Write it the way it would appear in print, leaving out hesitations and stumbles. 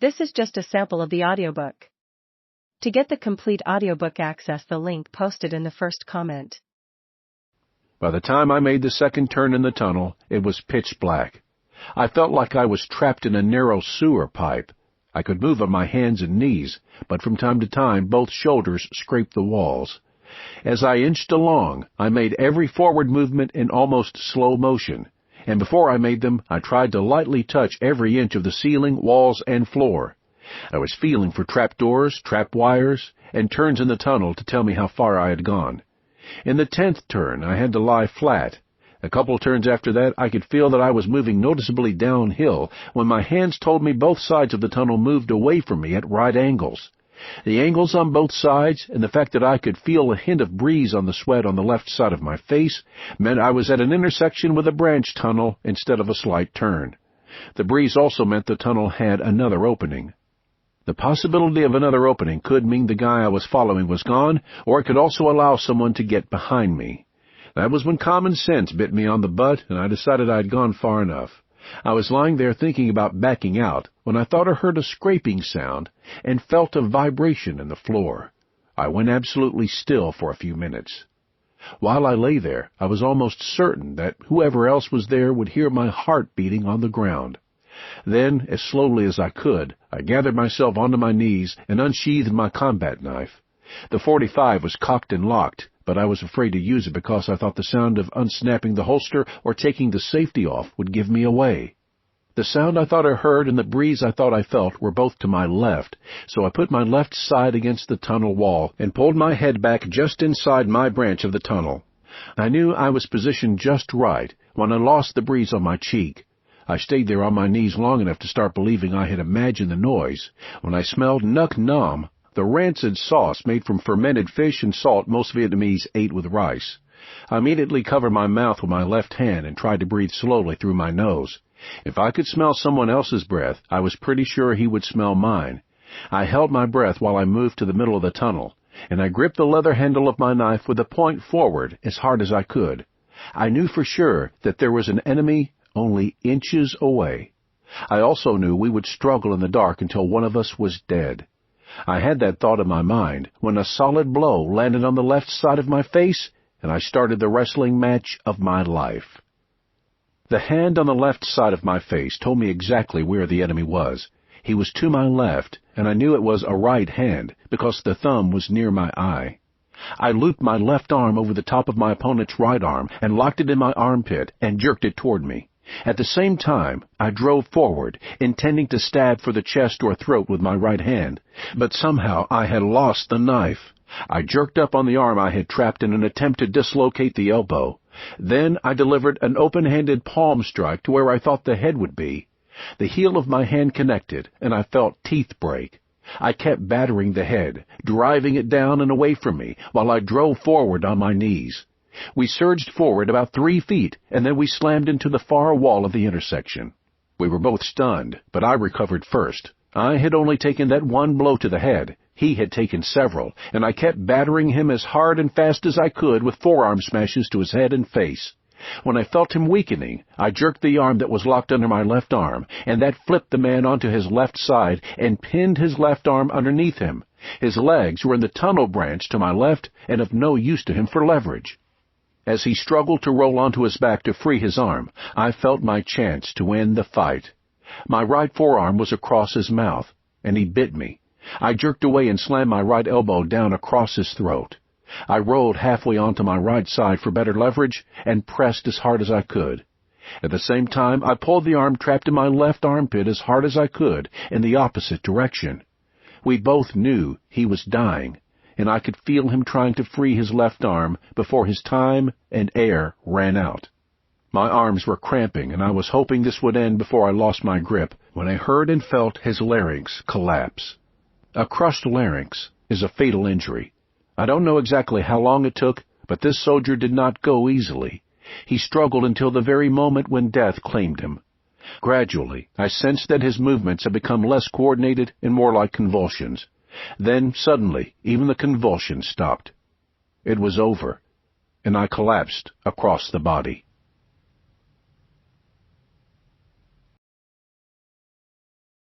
This is just a sample of the audiobook. To get the complete audiobook, access the link posted in the first comment. By the time I made the second turn in the tunnel, it was pitch black. I felt like I was trapped in a narrow sewer pipe. I could move on my hands and knees, but from time to time both shoulders scraped the walls. As I inched along, I made every forward movement in almost slow motion, and before I made them, I tried to lightly touch every inch of the ceiling, walls, and floor. I was feeling for trapdoors, trap wires, and turns in the tunnel to tell me how far I had gone. In the 10th turn, I had to lie flat. A couple turns after that, I could feel that I was moving noticeably downhill when my hands told me both sides of the tunnel moved away from me at right angles. The angles on both sides, and the fact that I could feel a hint of breeze on the sweat on the left side of my face, meant I was at an intersection with a branch tunnel instead of a slight turn. The breeze also meant the tunnel had another opening. The possibility of another opening could mean the guy I was following was gone, or it could also allow someone to get behind me. That was when common sense bit me on the butt, and I decided I had gone far enough. I was lying there thinking about backing out when I thought I heard a scraping sound and felt a vibration in the floor. I went absolutely still for a few minutes. While I lay there, I was almost certain that whoever else was there would hear my heart beating on the ground. Then, as slowly as I could, I gathered myself onto my knees and unsheathed my combat knife. The .45 was cocked and locked, but I was afraid to use it because I thought the sound of unsnapping the holster or taking the safety off would give me away. The sound I thought I heard and the breeze I thought I felt were both to my left, so I put my left side against the tunnel wall and pulled my head back just inside my branch of the tunnel. I knew I was positioned just right when I lost the breeze on my cheek. I stayed there on my knees long enough to start believing I had imagined the noise when I smelled nuc nam, the rancid sauce made from fermented fish and salt most Vietnamese ate with rice. I immediately covered my mouth with my left hand and tried to breathe slowly through my nose. If I could smell someone else's breath, I was pretty sure he would smell mine. I held my breath while I moved to the middle of the tunnel, and I gripped the leather handle of my knife with the point forward as hard as I could. I knew for sure that there was an enemy only inches away. I also knew we would struggle in the dark until one of us was dead. I had that thought in my mind when a solid blow landed on the left side of my face, and I started the wrestling match of my life. The hand on the left side of my face told me exactly where the enemy was. He was to my left, and I knew it was a right hand because the thumb was near my eye. I looped my left arm over the top of my opponent's right arm and locked it in my armpit and jerked it toward me. At the same time, I drove forward, intending to stab for the chest or throat with my right hand, but somehow I had lost the knife. I jerked up on the arm I had trapped in an attempt to dislocate the elbow. Then I delivered an open-handed palm strike to where I thought the head would be. The heel of my hand connected, and I felt teeth break. I kept battering the head, driving it down and away from me, while I drove forward on my knees. We surged forward about 3 feet, and then we slammed into the far wall of the intersection. We were both stunned, but I recovered first. I had only taken that one blow to the head. He had taken several, and I kept battering him as hard and fast as I could with forearm smashes to his head and face. When I felt him weakening, I jerked the arm that was locked under my left arm, and that flipped the man onto his left side and pinned his left arm underneath him. His legs were in the tunnel branch to my left and of no use to him for leverage. As he struggled to roll onto his back to free his arm, I felt my chance to end the fight. My right forearm was across his mouth, and he bit me. I jerked away and slammed my right elbow down across his throat. I rolled halfway onto my right side for better leverage and pressed as hard as I could. At the same time, I pulled the arm trapped in my left armpit as hard as I could in the opposite direction. We both knew he was dying, and I could feel him trying to free his left arm before his time and air ran out. My arms were cramping, and I was hoping this would end before I lost my grip when I heard and felt his larynx collapse. A crushed larynx is a fatal injury. I don't know exactly how long it took, but this soldier did not go easily. He struggled until the very moment when death claimed him. Gradually, I sensed that his movements had become less coordinated and more like convulsions. Then, suddenly, even the convulsions stopped. It was over, and I collapsed across the body.